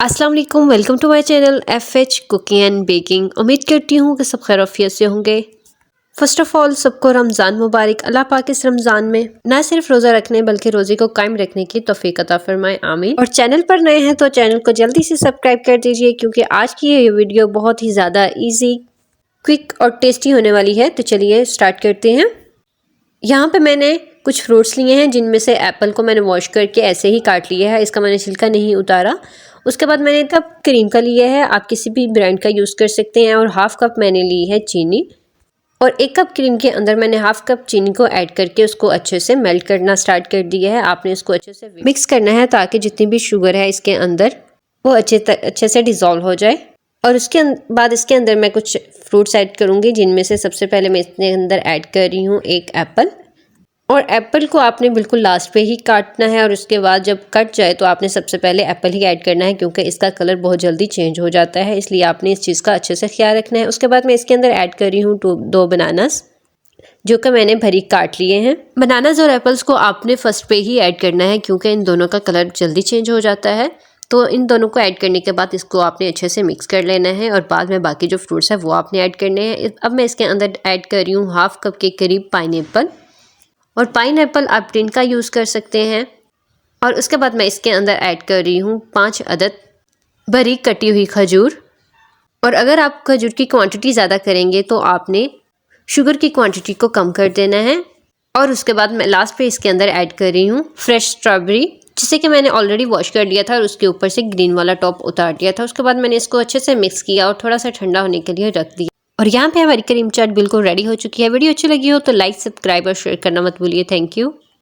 अस्सलाम वालेकुम, welcome to my channel FH cooking and baking. उम्मीद करती हूँ कि सब खैरियत से होंगे। फ़र्स्ट ऑफ़ ऑल सबको रमज़ान मुबारक। अल्लाह पाक इस रमज़ान में न सिर्फ रोज़ा रखने बल्कि रोज़े को कायम रखने की तौफीक अता फरमाए, आमीन। और चैनल पर नए हैं तो चैनल को जल्दी से सब्सक्राइब कर दीजिए क्योंकि आज की ये वीडियो बहुत ही ज़्यादा ईजी, क्विक और टेस्टी होने वाली है। तो चलिए स्टार्ट करते हैं। यहाँ पे मैंने कुछ फ्रूट्स लिए हैं जिनमें से एप्पल को मैंने वॉश करके ऐसे ही काट लिया है, इसका मैंने छिलका नहीं उतारा। उसके बाद मैंने कप क्रीम का लिया है, आप किसी भी ब्रांड का यूज़ कर सकते हैं। और हाफ़ कप मैंने ली है चीनी, और एक कप क्रीम के अंदर मैंने हाफ़ कप चीनी को ऐड करके उसको अच्छे से मेल्ट करना स्टार्ट कर दिया है। आपने इसको अच्छे से मिक्स करना है ताकि जितनी भी शुगर है इसके अंदर वो अच्छे से डिज़ोल्व हो जाए। और उसके बाद इसके अंदर मैं कुछ फ्रूट्स ऐड करूँगी, जिनमें से सबसे पहले मैं इसके अंदर ऐड कर रही हूँ एक एप्पल। और एप्पल को आपने बिल्कुल लास्ट पे ही काटना है, और उसके बाद जब कट जाए तो आपने सबसे पहले एप्पल ही ऐड करना है क्योंकि इसका कलर बहुत जल्दी चेंज हो जाता है, इसलिए आपने इस चीज़ का अच्छे से ख्याल रखना है। उसके बाद मैं इसके अंदर ऐड कर रही हूँ 2 बनानास, जो कि मैंने बारीक काट लिए हैं। बनानास और एप्पल्स को आपने फर्स्ट पे ही ऐड करना है क्योंकि इन दोनों का कलर जल्दी चेंज हो जाता है। तो इन दोनों को ऐड करने के बाद इसको आपने अच्छे से मिक्स कर लेना है, और बाद में बाकी जो फ्रूट्स है वो आपने ऐड करने हैं। अब मैं इसके अंदर ऐड कर रही हूँ हाफ़ कप के करीब पाइनएप्पल, और पाइनएप्पल आप टिन का यूज़ कर सकते हैं। और उसके बाद मैं इसके अंदर ऐड कर रही हूँ 5 अदद बारीक कटी हुई खजूर। और अगर आप खजूर की क्वांटिटी ज़्यादा करेंगे तो आपने शुगर की क्वांटिटी को कम कर देना है। और उसके बाद मैं लास्ट पे इसके अंदर ऐड कर रही हूँ फ्रेश स्ट्रॉबेरी, जिसे कि मैंने ऑलरेडी वॉश कर लिया था और उसके ऊपर से ग्रीन वाला टॉप उतार दिया था। उसके बाद मैंने इसको अच्छे से मिक्स किया और थोड़ा सा ठंडा होने के लिए रख दिया। और यहाँ पे हमारी क्रीम चाट बिल्कुल रेडी हो चुकी है। वीडियो अच्छी लगी हो तो लाइक, सब्सक्राइब और शेयर करना मत भूलिए। Thank you.